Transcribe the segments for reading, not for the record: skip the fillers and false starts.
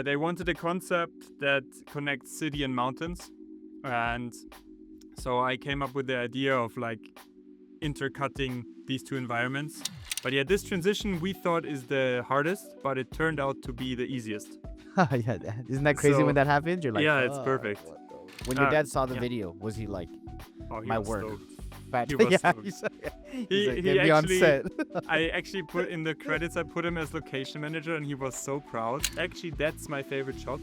They wanted a concept that connects city and mountains. And so I came up with the idea of like intercutting these two environments. But yeah, this transition we thought is the hardest, but it turned out to be the easiest. Yeah, isn't that crazy So, when that happens? You're like, yeah, it's "Fuck, perfect. what the-" When your dad saw the Yeah. video, was he like, Oh, he my was work? stoked. Fat- He was yeah, stoked. he's like, He like, get me on actually- set. I actually put in the credits, I put him as location manager, and he was so proud. Actually, that's my favorite shot.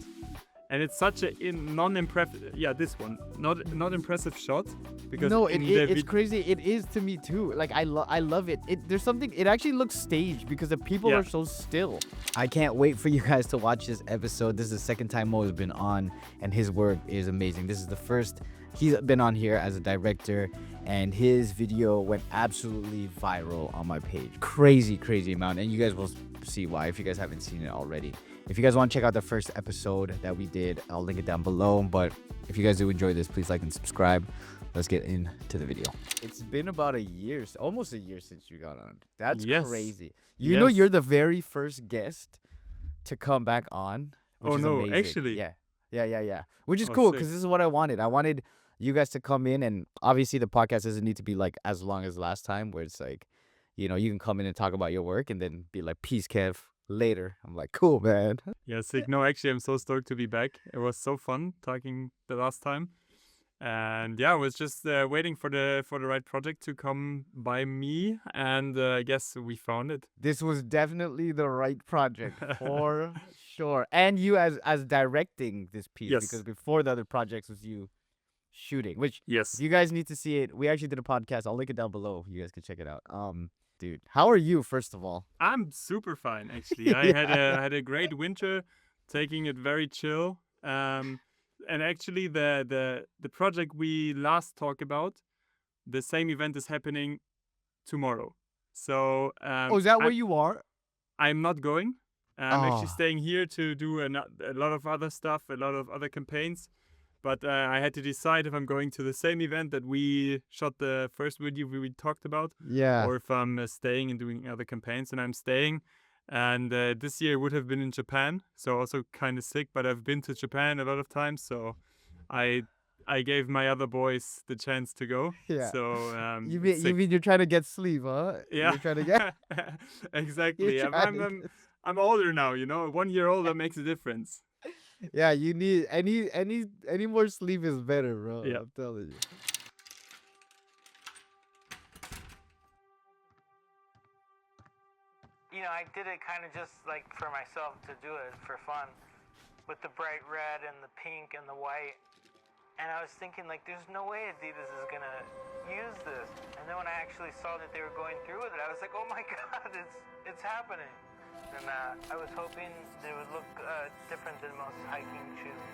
And it's such a non-impressive, yeah, this one, not impressive shot, because No, in it's crazy. It is to me too. Like I love it. There's something. It actually looks staged because the people Yeah. are so still. I can't wait for you guys to watch this episode. This is the second time Mo has been on, and his work is amazing. This is the first he's been on here as a director, and his video went absolutely viral on my page. Crazy amount, and you guys will see why if you guys haven't seen it already. If you guys want to check out the first episode that we did, I'll link it down below. But if you guys do enjoy this, please like and subscribe. Let's get into the video. It's been about a year, almost a year since you got on. That's Yes. crazy. You know, Yes. you're the very first guest to come back on. Which Oh, is no, amazing. actually? Yeah. Which is Oh, cool sick. because this is what I wanted. I wanted you guys to come in, and obviously the podcast doesn't need to be like as long as last time, where it's like, you know, you can come in and talk about your work and then be like, peace, Kev. Later. I'm like, cool, man. Yeah, sick. No, actually, I'm so stoked to be back. It was so fun talking the last time. And yeah, I was just waiting for the right project to come by me, and I guess we found it. This was definitely the right project for sure. And you as directing this piece, Yes. because before the other projects was you shooting, which Yes. if you guys need to see it, we actually did a podcast. I'll link it down below. You guys can check it out. Dude, how are you, first of all? I'm super fine, actually. I had a great winter, taking it very chill. And actually, the project we last talked about, the same event is happening tomorrow. So Is that where you are? I'm not going. I'm actually Oh. staying here to do a lot of other stuff, a lot of other campaigns. But I had to decide if I'm going to the same event that we shot the first video we talked about, Yeah. or if I'm staying and doing other campaigns. And I'm staying. And this year would have been in Japan, so also kind of sick. But I've been to Japan a lot of times, so I gave my other boys the chance to go. Yeah. So You it's sick. mean you're trying to get sleep, huh? Yeah. You're trying to get. Exactly. You're trying to I'm older now, you know. 1 year older makes a difference. Yeah, you need any more sleep is better, bro. Yeah. I'm telling you. You know, I did it kind of just like for myself to do it for fun with the bright red and the pink and the white. And I was thinking, like, there's no way Adidas is going to use this. And then when I actually saw that they were going through with it, I was like, oh my God, it's happening. And I was hoping they would look different than most hiking shoes.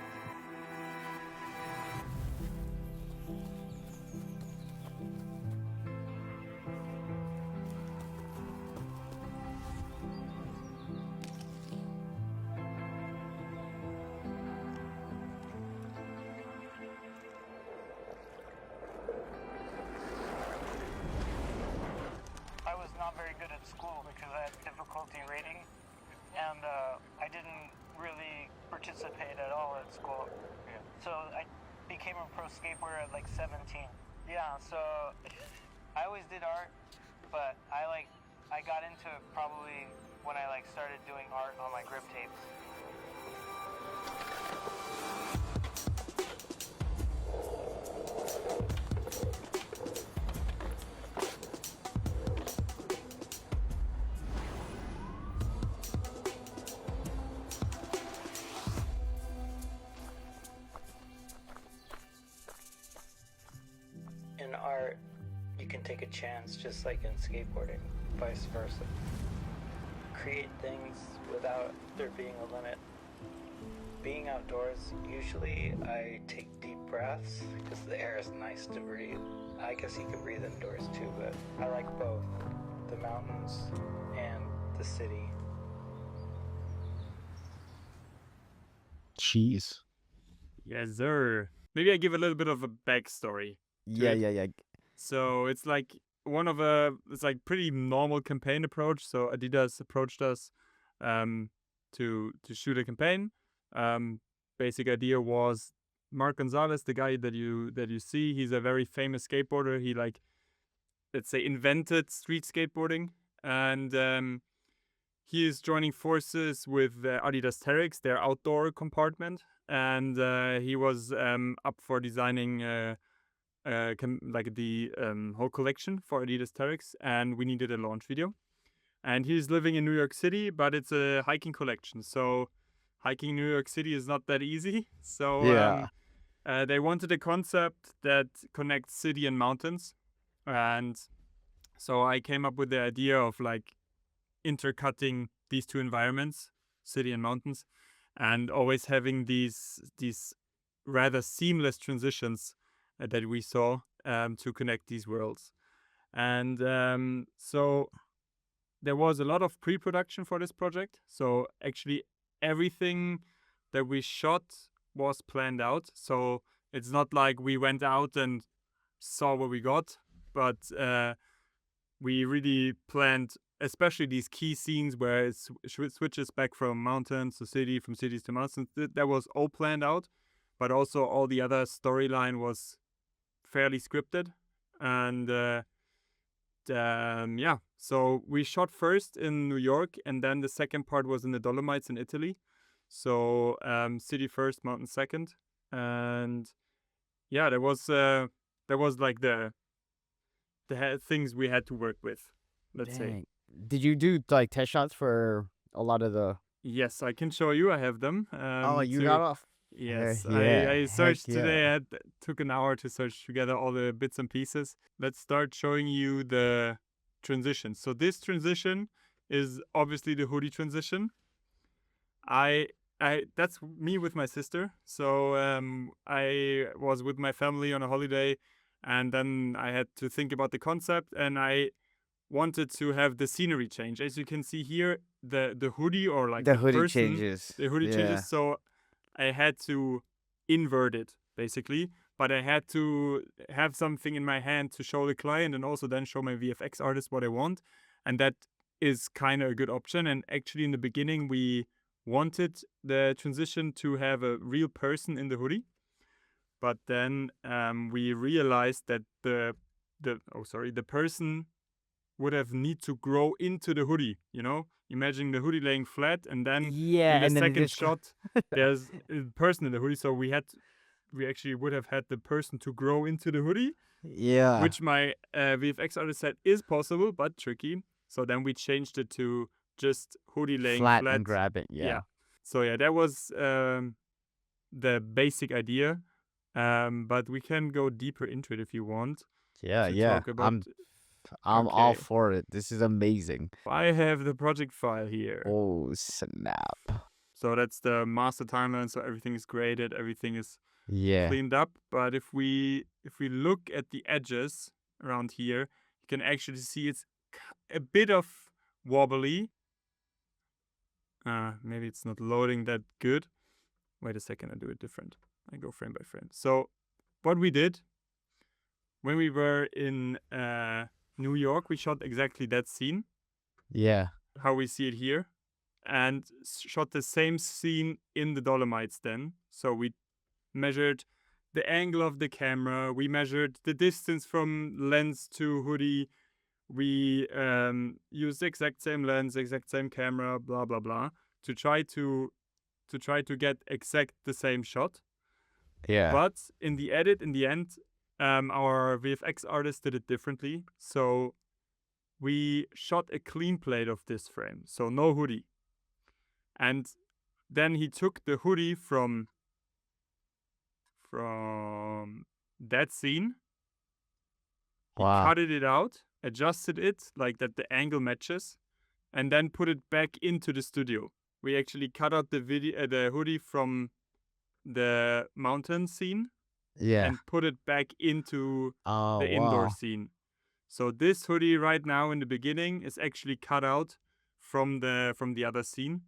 I was not very good at school because I had difficulty reading, and I didn't really participate at all at school. Yeah. So I became a pro skateboarder at like 17. Yeah, so I always did art, but I got into it probably when I started doing art on my grip tapes. In art, you can take a chance just like in skateboarding, vice versa. Create things without there being a limit. Being outdoors, usually I take deep breaths because the air is nice to breathe. I guess you can breathe indoors too, but I like both, the mountains and the city. Cheese. Yes, sir. Maybe I give a little bit of a backstory. Yeah. So it's like it's like pretty normal campaign approach. So Adidas approached us to shoot a campaign. basic idea was Mark Gonzales, the guy that you see. He's a very famous skateboarder. He like, let's say, invented street skateboarding, and he is joining forces with Adidas Terrex, their outdoor compartment, and he was up for designing like the whole collection for Adidas Terrex, and we needed a launch video. And he's living in New York City, but it's a hiking collection, so hiking New York City is not that easy. So Yeah. they wanted a concept that connects city and mountains, and so I came up with the idea of like intercutting these two environments, city and mountains, and always having these rather seamless transitions that we saw to connect these worlds. And so there was a lot of pre-production for this project. So actually everything that we shot was planned out. So it's not like we went out and saw what we got, but we really planned, especially these key scenes where it switches back from mountains to city, from cities to mountains. That was all planned out, but also all the other storyline was fairly scripted. And yeah, so we shot first in New York, and then the second part was in the Dolomites in Italy. So city first, mountain second, and yeah, there was like the things we had to work with, let's say. Dang. Did you do like test shots for a lot of the? Yes, I can show you. I have them. Oh, you got off. Yes, Yeah, I heck searched yeah. today. I took an hour to search together all the bits and pieces. Let's start showing you the transition. So this transition is obviously the hoodie transition. I that's me with my sister. So I was with my family on a holiday, and then I had to think about the concept, and I wanted to have the scenery change. As you can see here, the hoodie, or like The the hoodie person, changes. the hoodie Yeah. changes. So I had to invert it basically, but I had to have something in my hand to show the client and also then show my VFX artist what I want. And that is kind of a good option. And actually in the beginning, we wanted the transition to have a real person in the hoodie. But then we realized that the person would have need to grow into the hoodie, you know? Imagine the hoodie laying flat, and then Yeah, in the and then they second just shot, there's a person in the hoodie. So we actually would have had the person to grow into the hoodie, Yeah. which my VFX artist said is possible, but tricky. So then we changed it to just hoodie laying flat flat. and grab it. Yeah. So yeah, that was the basic idea. But we can go deeper into it if you want. Yeah. to Yeah. talk about. I'm all Okay. for it. This is amazing. I have the project file here. Oh snap. So that's the master timeline. So everything is graded, everything is Yeah. cleaned up. But if we look at the edges around here, you can actually see it's a bit of wobbly. Maybe it's not loading that good. Wait a second, I do it different. I go frame by frame. So what we did when we were in New York, we shot exactly that scene, Yeah. how we see it here, and shot the same scene in the Dolomites then. So we measured the angle of the camera, we measured the distance from lens to hoodie, we used the exact same lens, exact same camera, blah blah blah, to try to get exact the same shot. Yeah. But in the edit, in the end, our VFX artist did it differently. So we shot a clean plate of this frame, so no hoodie. And then he took the hoodie from that scene. He Wow. cut it out, adjusted it like that the angle matches, and then put it back into the studio. We actually cut out the hoodie from the mountain scene, Yeah. and put it back into Oh the indoor wow. scene. So this hoodie right now in the beginning is actually cut out from the other scene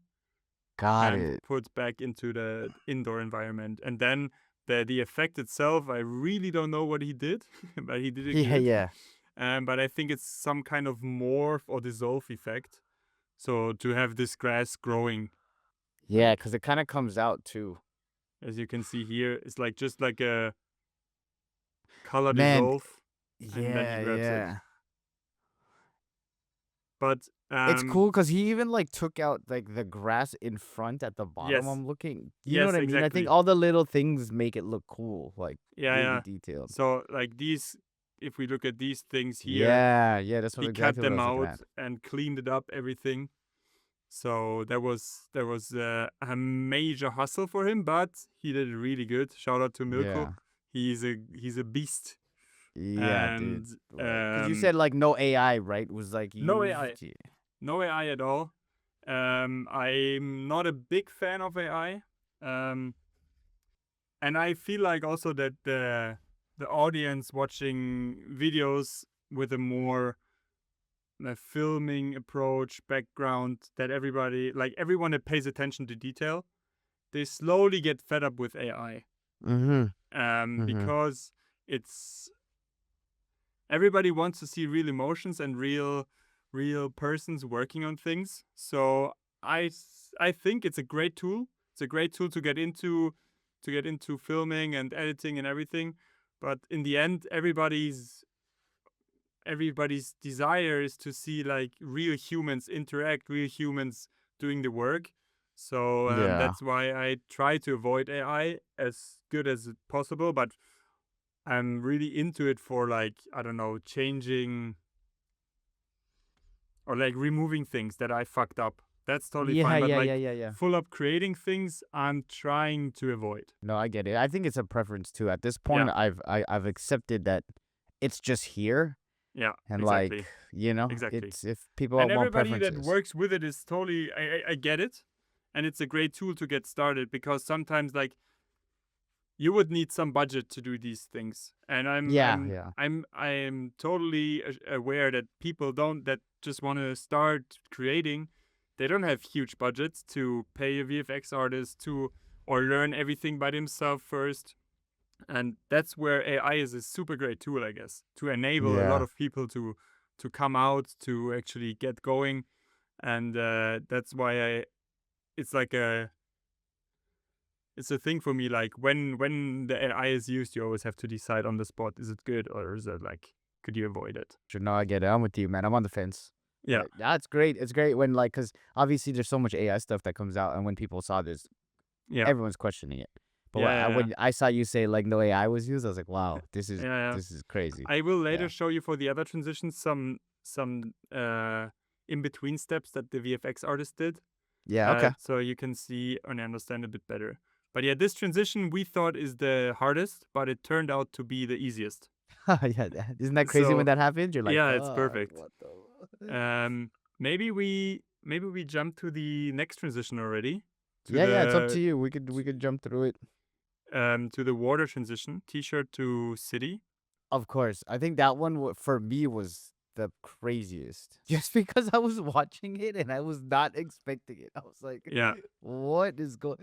Got and it. put back into the indoor environment. And then the effect itself, I really don't know what he did, but he did it Yeah. good. Yeah. But I think it's some kind of morph or dissolve effect. So to have this grass growing. Yeah, Like, because it kind of comes out too. as you can see here, it's like just like a color Man, dissolve, and then he yeah, grabs it. yeah. But It's cool because he even like took out like the grass in front at the bottom. yes, I'm looking. You know yes, what I mean? I think exactly. all the little things make it look cool, like Yeah, really yeah. detailed. So like these, if we look at these things here, Yeah, yeah, that's what he cut exactly what I them was looking out at. and cleaned it up, everything. So there was a major hustle for him, but he did it really good. Shout out to Milko. Yeah, He's a beast. yeah, And dude. Because you said like no AI, right? Was like no AI, used. Yeah. no AI at all. I'm not a big fan of AI. And I feel like also that the audience watching videos with a more filming approach, background, that everyone that pays attention to detail, they slowly get fed up with AI. Mhm. Mhm. Because it's everybody wants to see real emotions and real persons working on things. So I think it's a great tool. It's a great tool to get into filming and editing and everything. But in the end, everybody's desire is to see like real humans interact, real humans doing the work. So Yeah. that's why I try to avoid AI as good as possible. But I'm really into it for like, I don't know, changing or like removing things that I fucked up. That's totally Yeah, fine. But yeah, yeah, like yeah, yeah. full up creating things, I'm trying to avoid. No, I get it. I think it's a preference too. At this Yeah, point, I've accepted that it's just here, yeah, and like exactly. Exactly. it's if people And want everybody that preferences. works with it is totally, I get it. And it's a great tool to get started because sometimes like you would need some budget to do these things. And I'm Yeah, I'm yeah, I'm I'm totally aware that people don't that just want to start creating, they don't have huge budgets to pay a VFX artist to or learn everything by themselves first. And that's where AI is a super great tool, I guess, to enable a lot yeah, of people to come out, to actually get going. And that's why it's like it's a thing for me. Like when the AI is used, you always have to decide on the spot: is it good or is it like could you avoid it? sure. No, I get it. I'm with you, man. I'm on the fence. Yeah, But yeah, it's great. It's great when like, cause obviously there's so much AI stuff that comes out, and when people saw this, yeah, everyone's questioning it. But yeah, yeah, when I saw you say like no AI was used, I was like, wow, yeah, yeah. this is crazy. I will later Yeah. show you for the other transitions some in between steps that the VFX artist did. Yeah. Okay. So you can see and understand a bit better. But yeah, this transition we thought is the hardest, but it turned out to be the easiest. Yeah. Isn't that crazy when So that happens? You're like, yeah, it's fuck. perfect. What the? Um, maybe we jump to the next transition already, to Yeah. Yeah. It's up the to you. We could jump through it. water transition, t-shirt to city. Of course. I think that one for me was the craziest. Just because I was watching it and I was not expecting it. I was like, Yeah, what is going?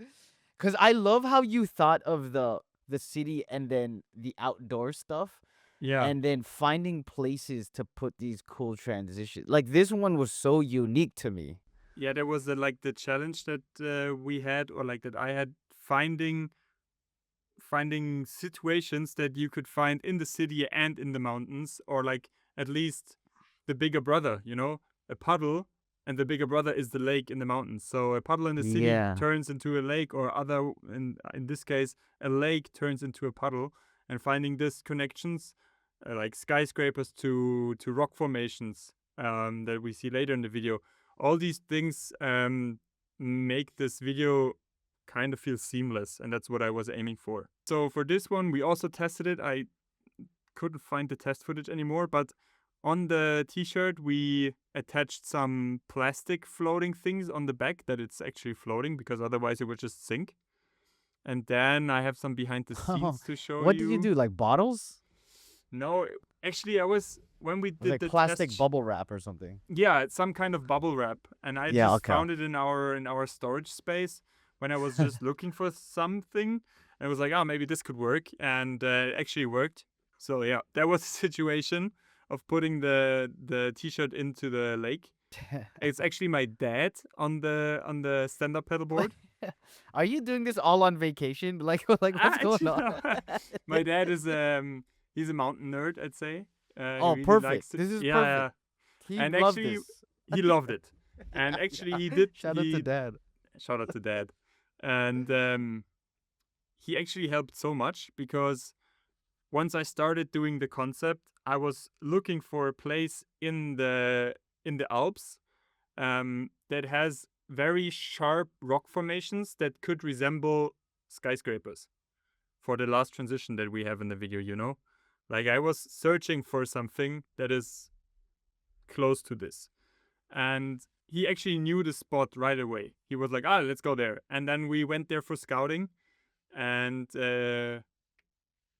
Because I love how you thought of the city and then the outdoor stuff, yeah, and then finding places to put these cool transitions. Like this one was so unique to me. yeah. There was like the challenge that we had, or like that I had, finding situations that you could find in the city and in the mountains, or like at least the bigger brother, a puddle, and the bigger brother is the lake in the mountains. So a puddle in the city Yeah. turns into a lake, or other in this case, a lake turns into a puddle, and finding these connections, like skyscrapers to rock formations that we see later in the video. All these things make this video kind of feel seamless, and that's what I was aiming for. So for this one, we also tested it. I couldn't find the test footage anymore, but on the t-shirt we attached some plastic floating things on the back that it's actually floating, because otherwise it would just sink. And then I have some behind the scenes to show What did you you. do? Like bottles? No, actually, I was when we It was did like the plastic test. bubble wrap or something. Yeah, it's some kind of bubble wrap, and I Yeah. just Okay. found it in our storage space when I was just looking for something. And I was like, oh, maybe this could work, and it actually worked. So yeah, that was the situation of putting the t-shirt into the lake. It's actually my dad on the stand-up paddleboard. Are you doing this all on vacation? Like what's going Actually, on? no. My dad is he's a mountain nerd, I'd say. He Oh, really perfect. likes it. This is Yeah, perfect. yeah. He And loved actually, this. he loved it. And Yeah, actually, yeah. he did. Shout out to Dad. Shout out to dad. And he actually helped so much because once I started doing the concept, I was looking for a place in the Alps that has very sharp rock formations that could resemble skyscrapers for the last transition that we have in the video, you know? Like I was searching for something that is close to this. And he actually knew the spot right away. He was like, "Ah, let's go there." And then we went there for scouting, and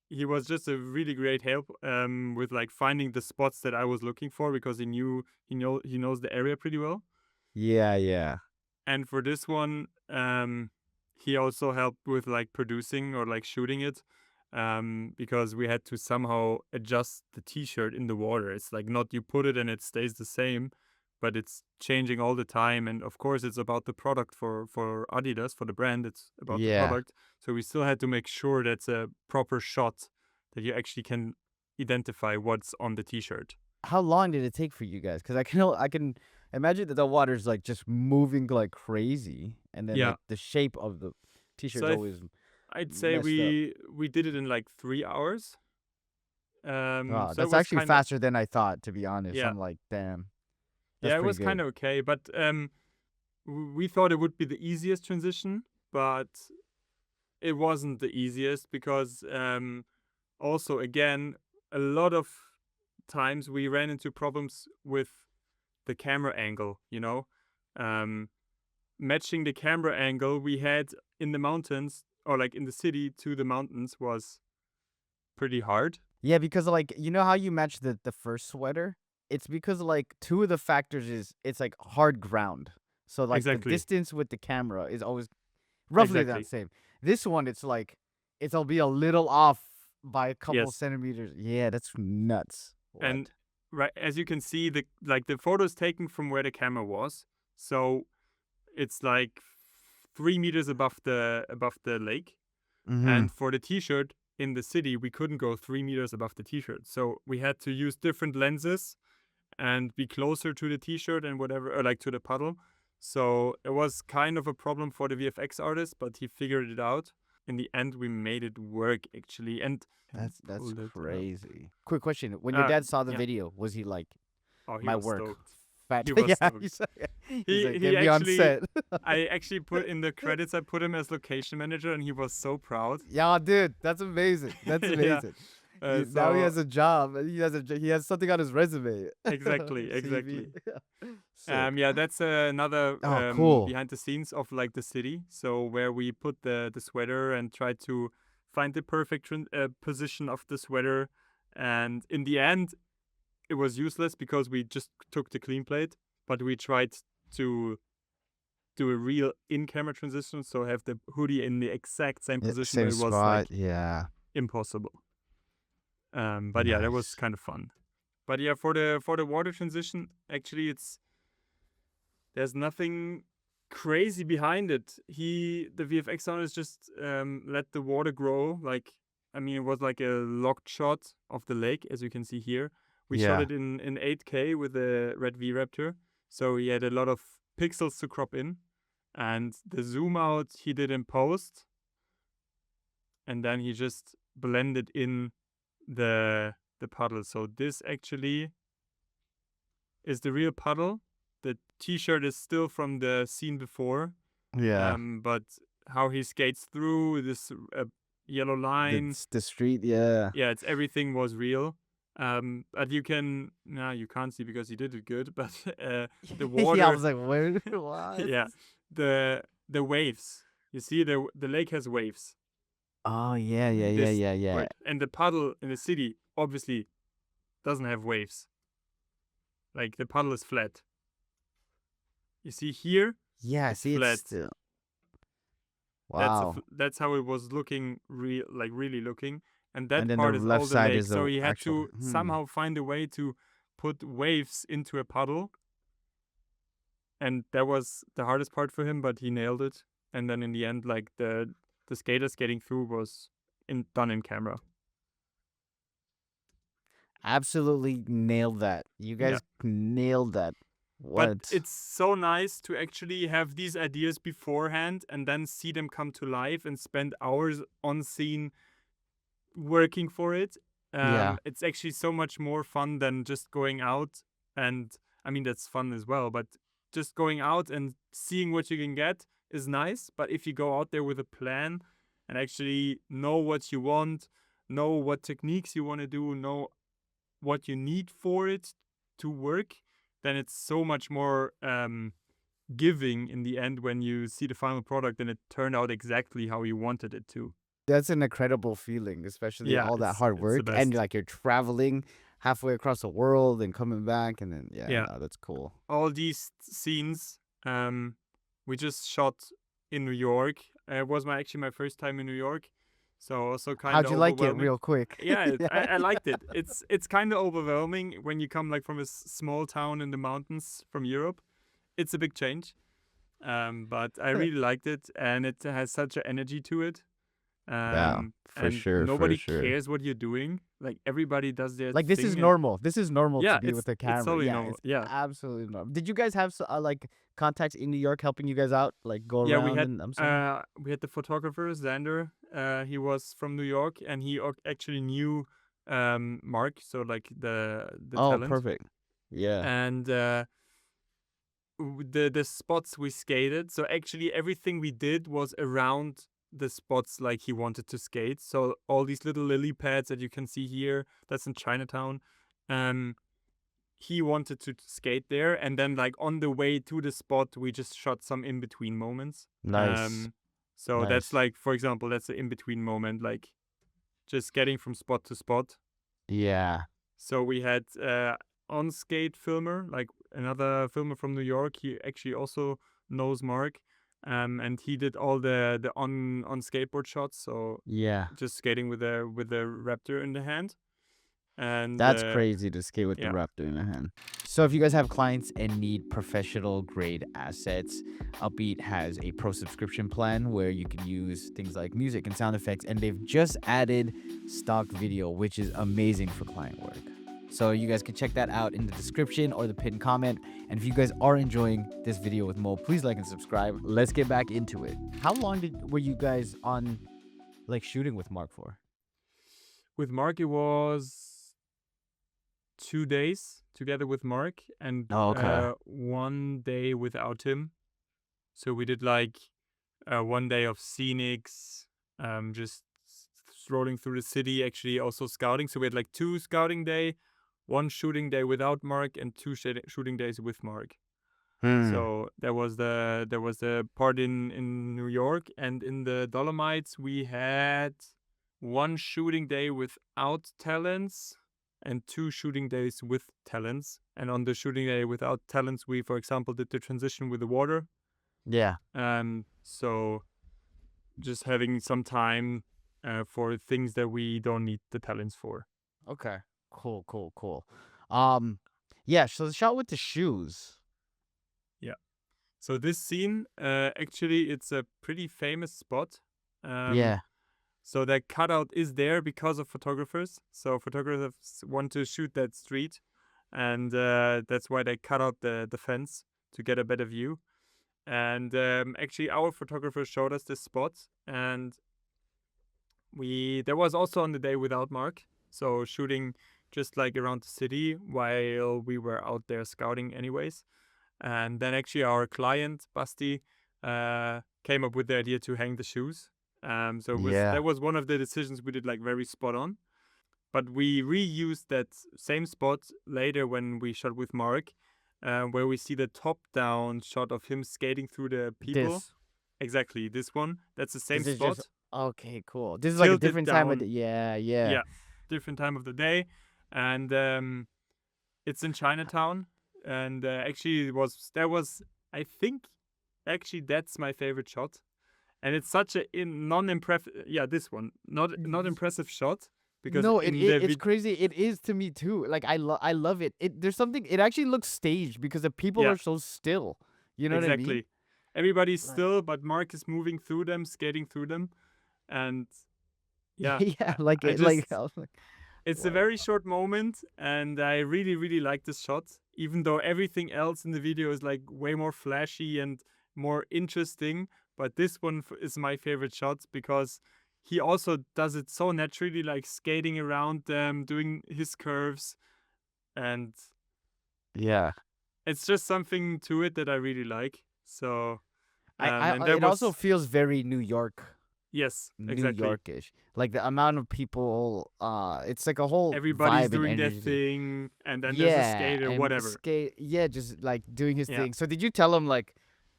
he was just a really great help with like finding the spots that I was looking for because he knows the area pretty well. Yeah, yeah. And for this one, he also helped with like producing or like shooting it, because we had to somehow adjust the T-shirt in the water. It's like not you put it and it stays the same, but it's changing all the time. And of course, it's about the product for Adidas, for the brand. It's about the Yeah. product. So we still had to make sure that's a proper shot that you actually can identify what's on the T-shirt. How long did it take for you guys? Because I can imagine that the water's like just moving like crazy, and then Yeah. like the shape of the t-shirt's So always I'd say messed up. we did it in like 3 hours. Wow, So it that's was actually kind of faster than I thought, to be honest. yeah I'm like, damn, that's yeah it pretty was kind good. of okay, but we thought it would be the easiest transition, but it wasn't the easiest because also again a lot of times we ran into problems with the camera angle. You know, um, matching the camera angle we had in the mountains or like in the city to the mountains was pretty hard. Yeah, because like you know how you match the first sweater? It's because like two of the factors is it's like hard ground. So like the Exactly. distance with the camera is always roughly the Exactly. same. This one it's like it'll be a little off by a couple Yes. centimeters. Yeah, that's nuts. What? And right as you can see, the photo is taken from where the camera was, so it's like 3 meters above the lake. Mm-hmm. And for the T-shirt in the city, we couldn't go 3 meters above the T-shirt, so we had to use different lenses and be closer to the T-shirt and whatever, or like to the puddle. So it was kind of a problem for the VFX artist, but he figured it out. In the end, we made it work actually, and can That's pull it up. crazy. Quick question: when your dad saw the Yeah. video, was he like, Oh, he "My was work, stoked. fat"? He was Yeah, stoked. he's like, He "Get me on actually, set." I actually put in the credits. I put him as location manager, and he was so proud. Yeah, dude, that's amazing. That's Yeah. amazing. Now he So has a job. He has something on his resume. exactly, CV. exactly. Sick. Yeah, that's another Oh, cool. behind the scenes of like the city. So where we put the sweater and try to find the perfect position of the sweater, and in the end, it was useless because we just took the clean plate, but we tried to do a real in-camera transition, so have the hoodie in the exact same Yeah, position, same but it was like spot. Yeah. impossible. But yeah, that was Nice. kind of fun. But yeah, for the water transition, actually, there's nothing crazy behind it. The VFX artist just let the water grow. Like, I mean, it was like a locked shot of the lake, as you can see here. We shot Yeah. it in 8K with the red V-Raptor, so he had a lot of pixels to crop in, and the zoom out he did in post, and then he just blended in the puddle. So this actually is the real puddle. The T-shirt is still from the scene before, Yeah. but how he skates through this yellow line, The street. Yeah. yeah, everything was real. But you can't see because he did it good. But the Yeah, I water, was like, where? What? yeah, the waves. You see, the lake has waves. Oh yeah, yeah, yeah, This yeah, yeah. right, and the puddle in the city obviously doesn't have waves. Like the puddle is flat. You see here, Yeah, it's see, flat. it's still. Wow. That's how it was looking, really looking. And that And then the part is left all the side lake. is So the he had actual. to somehow find a way to put waves into a puddle. And that was the hardest part for him, but he nailed it. and then in the end, like the skater skating through was done in camera. Absolutely nailed that. You guys nailed that. But What? it's so nice to actually have these ideas beforehand and then see them come to life and spend hours on scene working for it. Yeah. It's actually so much more fun than just going out. And I mean, that's fun as well, but just going out and seeing what you can get is nice. But if you go out there with a plan and actually know what you want, know what techniques you want to do, know what you need for it to work, then it's so much more giving in the end when you see the final product and it turned out exactly how you wanted it to. That's an incredible feeling, especially Yeah, all that hard it's the work and best. like you're traveling halfway across the world and coming back and then Yeah. no, that's cool. All these scenes we just shot in New York. It was actually my first time in New York, so also kind of How'd you like it overwhelming. real quick? Yeah, I liked it. It's kind of overwhelming when you come like from a small town in the mountains from Europe. It's a big change, but I really liked it, and it has such an energy to it. Yeah, for And sure, nobody for sure. cares what you're doing. Like everybody does their Like this is thing. normal. This is normal Yeah, to be with a it's camera. totally Yeah, normal. it's Yeah, absolutely normal. Did you guys have like contacts in New York helping you guys out, like go yeah. around? And I'm sorry. We had the photographer Xander. He was from New York, and he actually knew Mark, so like the Oh, talent. perfect. Yeah. And the spots we skated. So actually everything we did was around the spots like he wanted to skate. So all these little lily pads that you can see here, that's in Chinatown. He wanted to skate there, and then like on the way to the spot we just shot some in between moments. Nice. So that's Nice. like, for example, that's an in between moment, like just getting from spot to spot. Yeah. So we had on skate filmer, like another filmer from New York. He actually also knows Mark, and he did all the on skateboard shots. So Yeah. just skating with the Raptor in the hand, and That's crazy to skate with the yeah. Raptor in the hand. So if you guys have clients and need professional grade assets, Upbeat has a pro subscription plan where you can use things like music and sound effects, and they've just added stock video, which is amazing for client work. So you guys can check that out in the description or the pinned comment. And if you guys are enjoying this video with Mo, please like and subscribe. Let's get back into it. How long were you guys on like shooting with Mark for? With Mark, it was 2 days together with Mark, and 1 day without him. So we did like 1 day of scenics, just strolling through the city, actually also scouting. So we had like 2 scouting day, 1 shooting day without Mark, and 2 shooting days with Mark. So there was the part in New York, and in the Dolomites we had 1 shooting day without talents and 2 shooting days with talents. And on the shooting day without talents, we, for example, did the transition with the water. Yeah. So just having some time for things that we don't need the talents for. Okay. Cool. Yeah, so the shot with the shoes. Yeah. So this scene, actually, it's a pretty famous spot. Yeah. So that cutout is there because of photographers. So photographers want to shoot that street, and that's why they cut out the fence to get a better view. And actually, our photographer showed us this spot, and there was also on the day without Mark, so shooting just like around the city while we were out there scouting anyways. And then actually our client Basti came up with the idea to hang the shoes. So that was one of the decisions we did like very spot on. But we reused that same spot later when we shot with Mark, where we see the top-down shot of him skating through the people. Exactly, this one. That's the same spot. Okay, cool. This is like a different time of the Yeah, different time of the day. And it's in Chinatown. And actually, I think, actually, that's my favorite shot. And it's such a non-impressive, this one, not impressive shot. Because no, it's crazy. It is to me too. Like I love it. There's something. It actually looks staged because the people are so still. You know what I mean? everybody's Like- still, but Mark is moving through them, skating through them, and yeah, yeah, like I it, like just I was like, it's a what? very short moment, and I really, really like this shot. Even though everything else in the video is like way more flashy and more interesting, but this one is my favorite shot because he also does it so naturally, like skating around them, doing his curves, and Yeah. it's just something to it that I really like. So, and It that also was feels very New York, yes, New exactly. Yorkish. Like the amount of people, it's like a whole Everybody's vibe and doing their energy. thing, and then there's a Yeah, skater, and whatever. yeah, just like doing his Yeah. thing. So did you tell him like,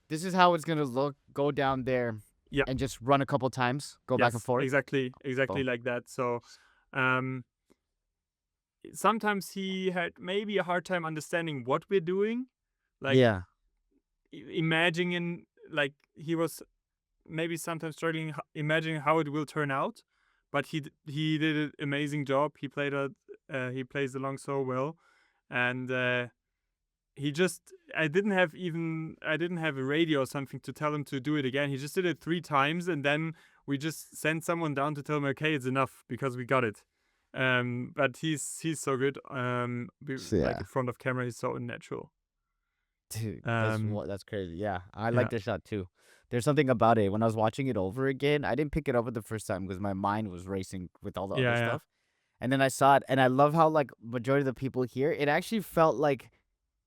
this is how it's gonna look? Go down there, Yeah. and just run a couple times, go back and Yes, forth. exactly Boom. like that. So, um, sometimes he had maybe a hard time understanding what we're doing, like Yeah, imagining, like he was maybe sometimes struggling imagining how it will turn out, but he did an amazing job. He plays along so well, and he just I didn't have a radio or something to tell him to do it again. He just did it 3 times, and then we just sent someone down to tell him, okay, it's enough because we got it. But he's so good. So, Like yeah. in front of camera, he's so natural. dude, Um, that's crazy. Yeah, I yeah. like this shot too. There's something about it. When I was watching it over again, I didn't pick it up at the first time because my mind was racing with all the other Yeah, stuff. And then I saw it, and I love how like majority of the people here, it actually felt like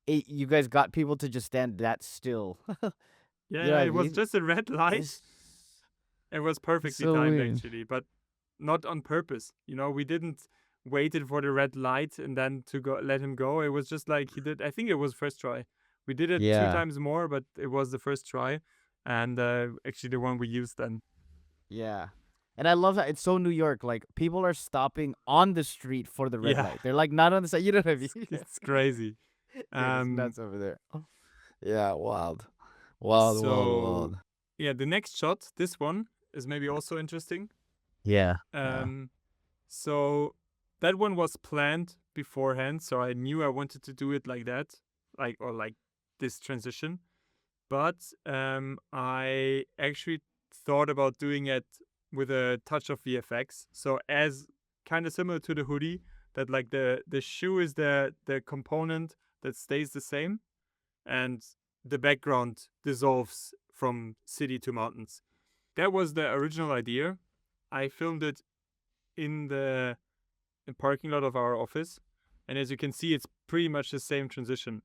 you guys got people to just stand that still. yeah, You know what I it was mean? just a red light. It's, It was it's perfectly so timed weird. actually, but not on purpose. We didn't waited for the red light and then to go let him go. It was just like he did. I think it was first try. We did it two Yeah, times more, but it was the first try, and actually the one we used then. yeah. And I love that it's so New York. Like people are stopping on the street for the red Yeah, light. They're like not on the side. You know what I mean? it's crazy. Dude, it's Um, nuts over there. Yeah, wild, wild, wild, so wild. yeah, the next shot, this one is maybe also interesting. Yeah. So that one was planned beforehand, so I knew I wanted to do it like that, like this transition. But I actually thought about doing it with a touch of VFX. So as kind of similar to the hoodie, that like the shoe is the component that stays the same, and the background dissolves from city to mountains. That was the original idea. I filmed it in the parking lot of our office, and as you can see, it's pretty much the same transition.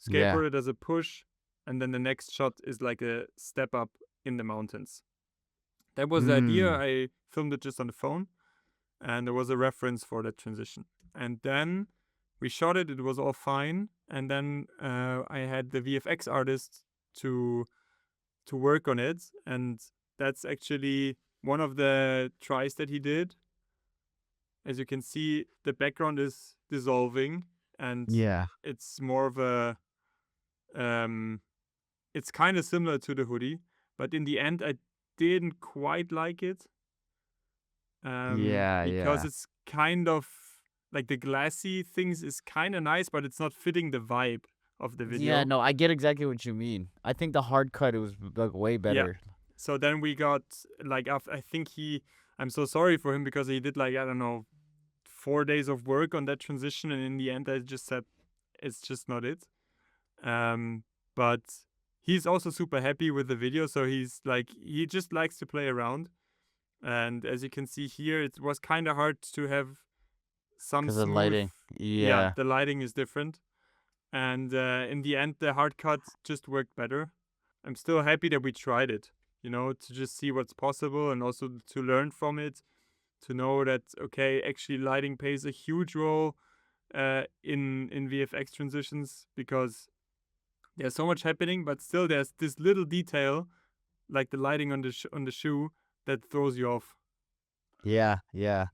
Yeah. Skateboarder does a push, and then the next shot is like a step up in the mountains. That was the idea. I filmed it just on the phone, and there was a reference for that transition. And then we shot it. It was all fine. And then I had the VFX artist to work on it, and that's actually one of the tries that he did. As you can see, the background is dissolving, and Yeah. it's more of a it's kind of similar to the hoodie, but in the end I didn't quite like it. Yeah. Because Yeah. it's kind of like the glassy things is kind of nice, but it's not fitting the vibe of the video. Yeah. No, I get exactly what you mean. I think the hard cut it was like way better. So then we got like I think I'm so sorry for him because he did like I don't know 4 days of work on that transition, and in the end I just said it's just not it. But he's also super happy with the video, so he's like he just likes to play around. And as you can see here, it was kind of hard to have some Because smooth. of lighting. Yeah. The lighting is different, and in the end, the hard cut just worked better. I'm still happy that we tried it. To just see what's possible and also to learn from it, to know that okay, actually lighting plays a huge role in VFX transitions because there's so much happening, but still there's this little detail like the lighting on the shoe that throws you off. Yeah. Yeah.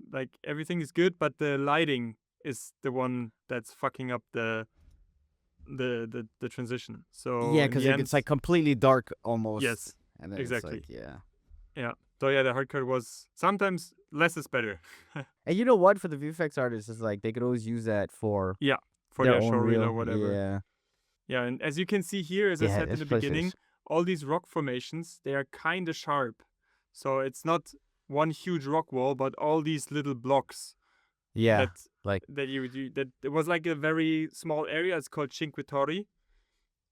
Like everything is good, but the lighting is the one that's fucking up the transition. So Yeah, in because the end, it's like completely dark almost. yes, And then exactly. It's like, yeah. Yeah. So yeah, the hard cut was sometimes less is better. And you know what? For the VFX artists, it's like they could always use that for Yeah, for their their own show reel reel. or whatever. Yeah. Yeah, and as you can see here, as I Yeah, said in this the place beginning, is. all these rock formations, they are kind of sharp. So it's not one huge rock wall, but all these little blocks Yeah, that like that it was like a very small area. It's called Cinque Torri.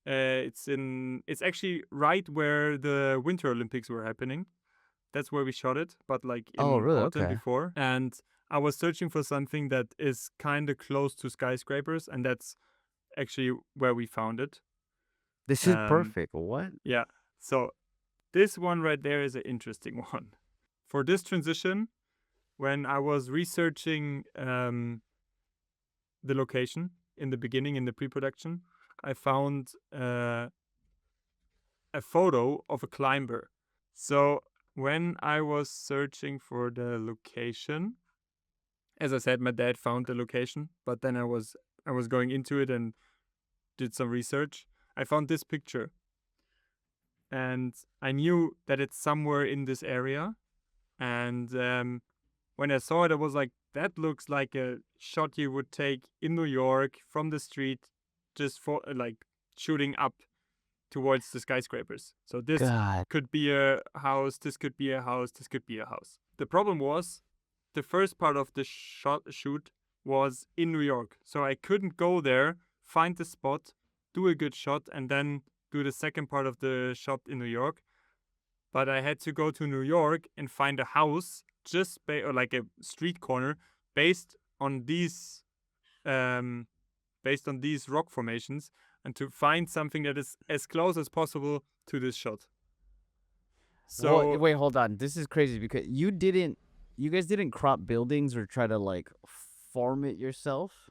It's actually right where the Winter Olympics were happening. That's where we shot it, but like oh in really? autumn Okay. before. And I was searching for something that is kind of close to skyscrapers, and that's actually where we found it. This is Um, perfect. What? yeah. So this one right there is an interesting one. For this transition, when I was researching the location in the beginning, in the pre-production, I found a photo of a climber. So when I was searching for the location, as I said, my dad found the location, but then I was going into it and did some research. I found this picture, and I knew that it's somewhere in this area. And when I saw it, I was like, that looks like a shot you would take in New York from the street, just for like shooting up towards the skyscrapers. So this God. could be a house, this could be a house, this could be a house. The problem was the first part of the shoot was in New York. So I couldn't go there, find the spot, do a good shot, and then do the second part of the shot in New York. But I had to go to New York and find a house just or like a street corner based on these rock formations, and to find something that is as close as possible to this shot. Well, So wait, hold on. This is crazy because you guys didn't crop buildings or try to like form it yourself.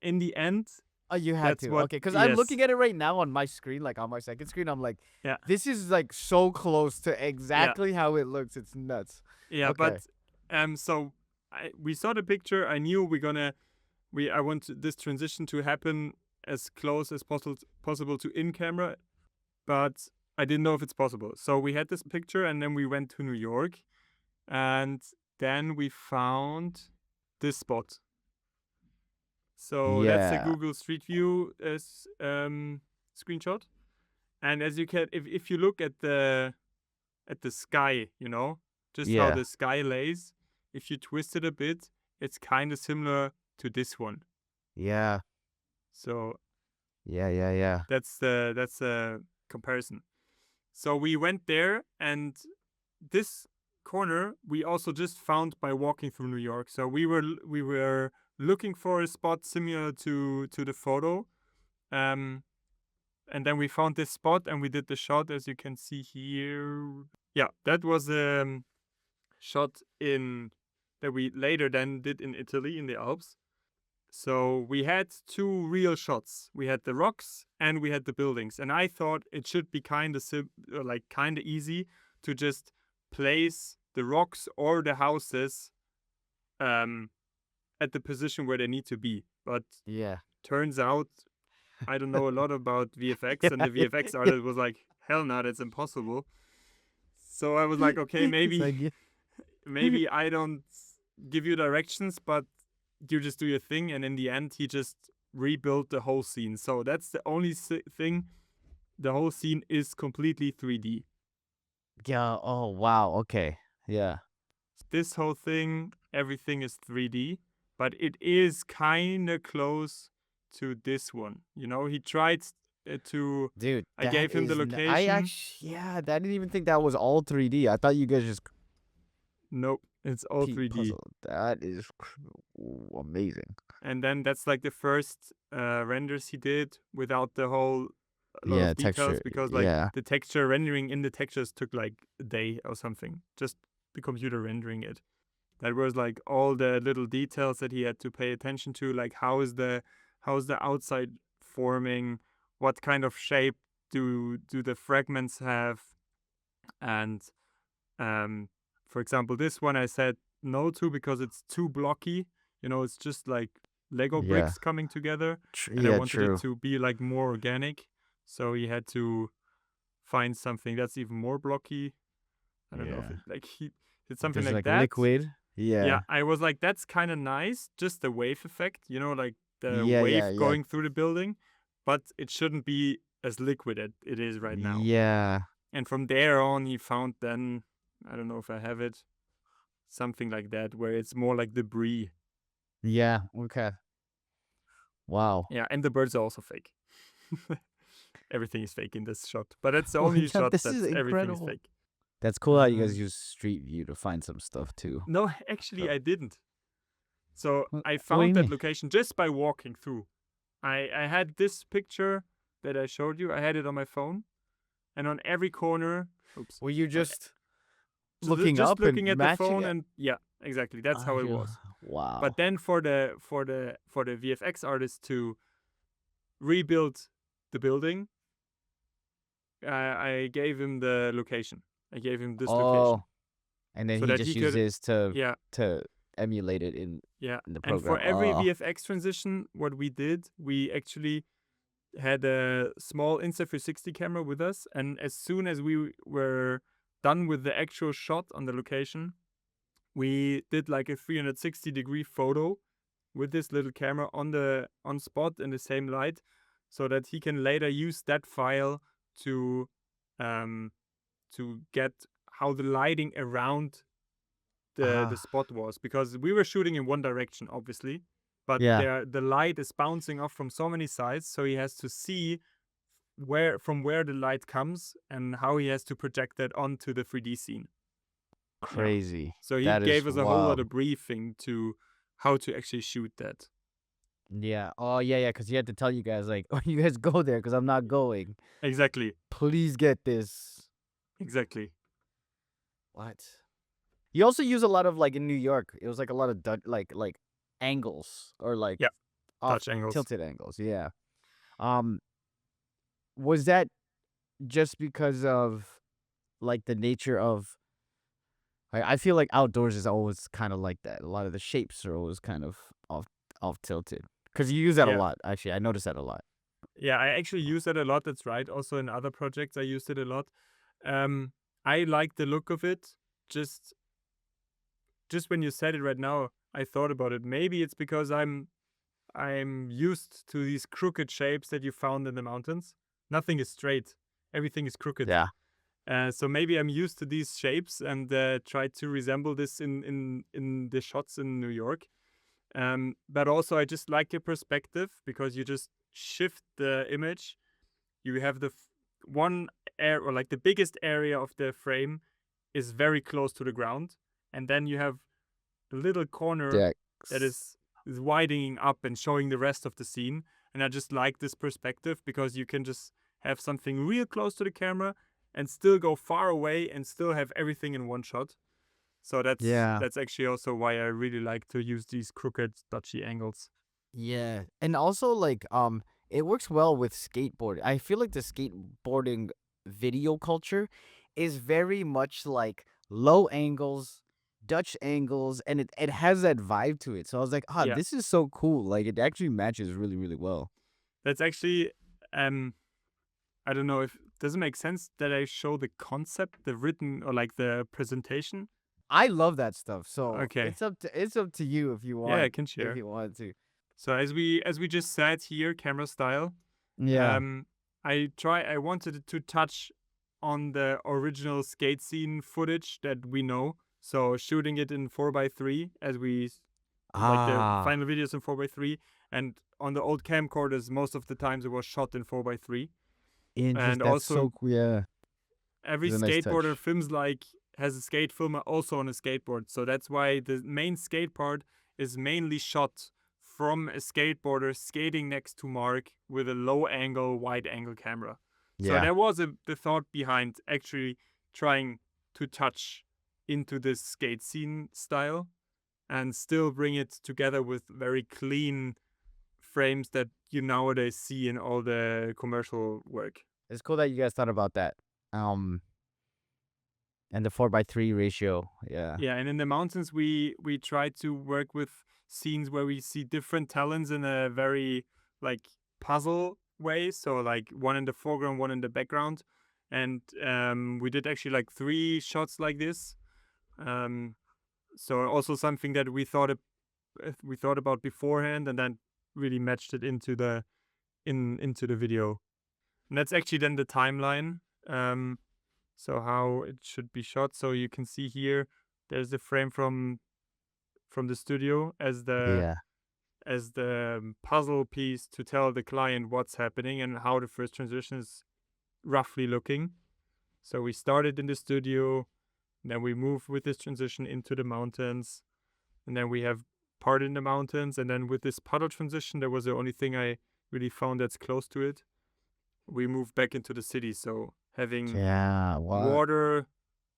in the end, Oh, you had that's to. what. Okay, because I'm Yes. looking at it right now on my screen, like on my second screen. I'm like, Yeah. this is like so close to exactly how it looks. It's nuts. Yeah, Okay. but so we saw the picture. I knew I want this transition to happen as close as possible to in camera, but I didn't know if it's possible. So we had this picture, and then we went to New York, and then we found this spot. So that's the Yeah. Google Street View screenshot. And as you can, if you look at the sky, just how Yeah. the sky lays, if you twist it a bit, it's kind of similar to this one. Yeah. So Yeah. that's the comparison. So we went there, and this corner we also just found by walking through New York. So we were looking for a spot similar to the photo, and then we found this spot and we did the shot, as you can see here. Yeah, that was a shot that we later then did in Italy in the Alps. So we had two real shots. We had the rocks and we had the buildings, and I thought it should be kind of easy to just place the rocks or the houses at the position where they need to be. But Yeah. turns out I don't know a lot about VFX, and the VFX artist was like, hell no, that's impossible. So I was like, okay, It's like, yeah. maybe I don't give you directions, but you just do your thing. And in the end, he just rebuilt the whole scene. So that's the only thing. The whole scene is completely 3D. Yeah. Oh wow. Okay. Yeah. This whole thing, everything is 3D, but it is kind of close to this one. He tried to. Dude, I gave him the location. I actually, I didn't even think that was all 3D. I thought you guys just Nope, it's all 3D. puzzle. That is amazing. And then that's like the first renders he did without the whole lot of details, texture. because the texture rendering in the textures took like a day or something, just the computer rendering it. That was like all the little details that he had to pay attention to, like how is the outside forming, what kind of shape do the fragments have, and for example, this one I said no to because it's too blocky. It's just like Lego bricks coming together, and I wanted it to be like more organic. So he had to find something that's even more blocky. I don't know if he did something like that. Liquid. Yeah, I was like, that's kind of nice, just the wave effect, like the wave going through the building. but it shouldn't be as liquid as it is right now. Yeah. And from there on, he found then, I don't know if I have it, something like that, where it's more like debris. Yeah. Okay. Wow. Yeah, and the birds are also fake. Everything is fake in this shot, but that's the Oh, only yeah, shot this that is everything is incredible. fake. That's cool how you Um, guys use Street View to find some stuff too. No, actually, I didn't. So What I do found you that mean? location just by walking through. I had this picture that I showed you. I had it on my phone, and on every corner. Oops. Were you on just So looking just up and looking at the matching phone, it? and yeah, exactly. That's how it was. Wow. But then for the VFX artist to rebuild the building, I gave him the location. I gave him this location Oh, and then so he that just he could, uses yeah, to emulate it in yeah. the And for program. every Oh, VFX transition, what we did, we actually had a small Insta360 camera with us, and as soon as we were done with the actual shot on the location, we did like a 360-degree photo with this little camera on spot in the same light, so that he can later use that file to um get how the lighting around the spot was, because we were shooting in one direction obviously, but yeah. the light is bouncing off from so many sides, so he has to see where the light comes and how he has to project that onto the 3D scene. Yeah. Crazy. So he That is gave us a whole lot wild. of briefing to how to actually shoot that. Yeah. Oh, yeah, yeah. Because he had to tell you guys, like, oh, you guys go there because I'm not going. Exactly. Please get this. Exactly. What? You also use a lot of, like, in New York, it was like a lot of like angles or like Yeah. off Dutch angles. tilted angles. Yeah. Was that just because of like the nature of? I feel like outdoors is always kind of like that. A lot of the shapes are always kind of off tilted. Because you use that a Yeah. lot. Actually, I noticed that a lot. Yeah, I actually use that a lot. That's right. Also in other projects, I used it a lot. I like the look of it. Just when you said it right now, I thought about it. Maybe it's because I'm used to these crooked shapes that you found in the mountains. Nothing is straight. Everything is crooked. Yeah. So maybe I'm used to these shapes and try to resemble this in the shots in New York. But also I just like your perspective, because you just shift the image. You have the one area, or like the biggest area of the frame is very close to the ground, and then you have a little corner that is widening up and showing the rest of the scene. And I just like this perspective, because you can just have something real close to the camera and still go far away and still have everything in one shot. So that's actually also why I really like to use these crooked, dodgy angles. Yeah. And also like it works well with skateboarding. I feel like the skateboarding video culture is very much like low angles, Dutch angles, and it has that vibe to it. So I was like, Yeah. this is so cool. Like it actually matches really, really well. That's actually I don't know if does it make sense that I show the concept, the written or like the presentation. I love that stuff. So Okay. it's up to you if you want. Yeah, I can share. If you want to. So as we just said here, camera style. Yeah. I wanted to touch on the original skate scene footage that we know. So shooting it in 4x3, as we like the final videos in 4x3, and on the old camcorders, most of the times it was shot in 4x3. And That's also so cool. Yeah. every It's a nice skateboarder touch. films like has a skate filmer also on a skateboard. So that's why the main skate part is mainly shot from a skateboarder skating next to Mark with a low angle, wide angle camera. So Yeah. there was the thought behind actually trying to touch into this skate scene style and still bring it together with very clean frames that you nowadays see in all the commercial work. It's cool that you guys thought about that. And the 4x3 ratio. Yeah. Yeah, and in the mountains we try to work with scenes where we see different talents in a very like puzzle way. So like one in the foreground, one in the background, and we did actually like 3 shots like this. So also something that we thought about beforehand, and then really matched it into the into the video. And that's actually then the timeline. So how it should be shot. So you can see here, there's the frame from the studio as the puzzle piece to tell the client what's happening and how the first transition is roughly looking. So we started in the studio, then we moved with this transition into the mountains, and then we have part in the mountains, and then with this puddle transition, that was the only thing I really found that's close to it. We moved back into the city, so having water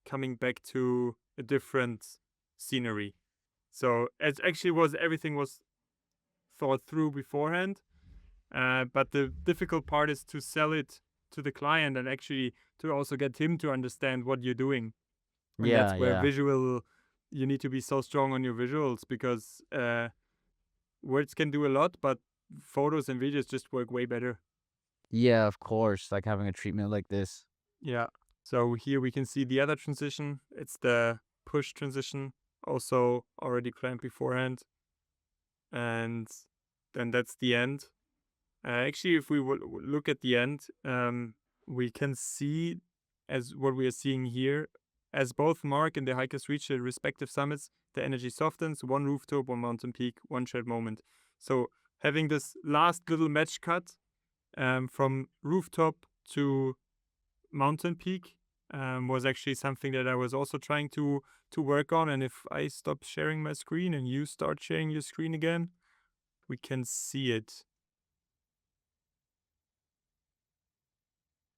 coming back to a different scenery. So it actually everything was thought through beforehand, but the difficult part is to sell it to the client and actually to also get him to understand what you're doing. And that's where you need to be so strong on your visuals, because words can do a lot, but photos and videos just work way better. Yeah, of course, like having a treatment like this. Yeah. So here we can see the other transition. It's the push transition, also already planned beforehand. And then that's the end. Actually, if we look at the end, we can see, as what we are seeing here, as both Mark and the hikers reach their respective summits, the energy softens, one rooftop, one mountain peak, one shared moment. So having this last little match cut from rooftop to mountain peak was actually something that I was also trying to work on. And if I stop sharing my screen and you start sharing your screen again, we can see it.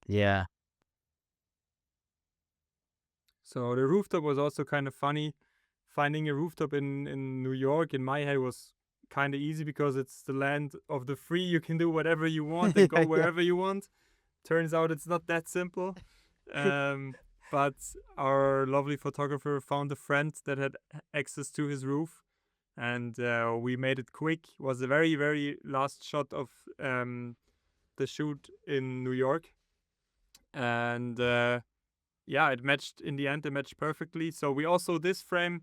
Yeah. So the rooftop was also kind of funny. Finding a rooftop in New York, in my head, was kind of easy because it's the land of the free. You can do whatever you want and go wherever you want. Turns out it's not that simple. But our lovely photographer found a friend that had access to his roof, and we made it quick. It was the very, very last shot of the shoot in New York. And it matched in the end. It matched perfectly. So we also, this frame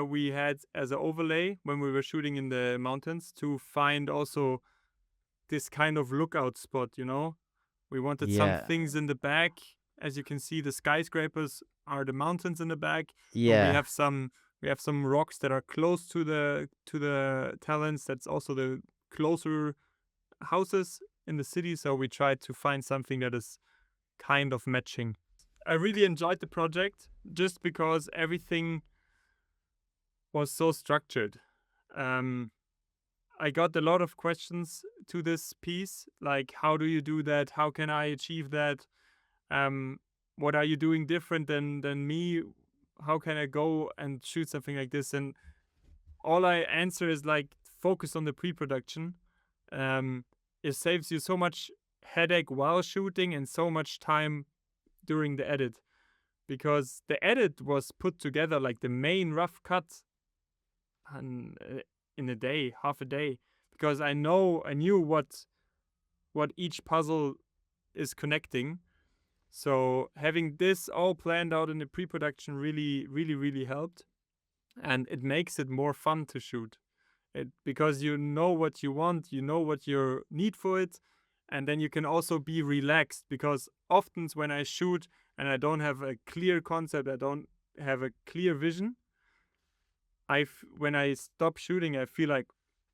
we had as an overlay when we were shooting in the mountains to find also this kind of lookout spot, you know. We wanted some things in the back. As you can see, the skyscrapers are the mountains in the back. Yeah. We have some rocks that are close to the talents. That's also the closer houses in the city. So we tried to find something that is kind of matching. I really enjoyed the project just because everything was so structured. I got a lot of questions to this piece, like, how do you do that? How can I achieve that? What are you doing different than me? How can I go and shoot something like this? And all I answer is like, focus on the pre-production. It saves you so much headache while shooting and so much time during the edit, because the edit was put together, like the main rough cut, in a day, half a day, because I knew what each puzzle is connecting. So having this all planned out in the pre-production really, really, really helped, and it makes it more fun to shoot it, because you know what you want, you know what you need for it, and then you can also be relaxed, because often when I shoot and I don't have a clear concept, I don't have a clear vision, when I stop shooting, I feel like,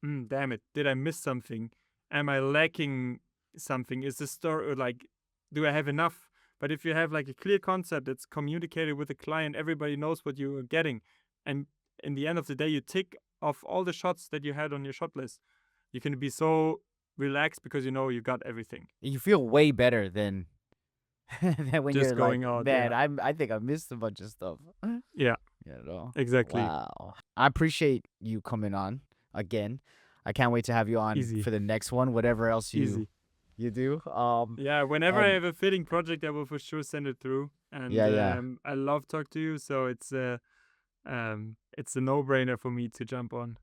damn it, did I miss something? Am I lacking something? Is the story, like, do I have enough? But if you have like a clear concept that's communicated with the client, everybody knows what you are getting. And in the end of the day, you tick off all the shots that you had on your shot list. You can be so relaxed because you know you got everything. You feel way better than when just you're going like, out. Man, yeah. I think I missed a bunch of stuff. Yeah. You know? Exactly. Wow. I appreciate you coming on again. I can't wait to have you on Easy. for the next one, whatever else Easy. you do. Yeah, whenever I have a fitting project, I will for sure send it through. And I love talk to you, so it's a no-brainer for me to jump on.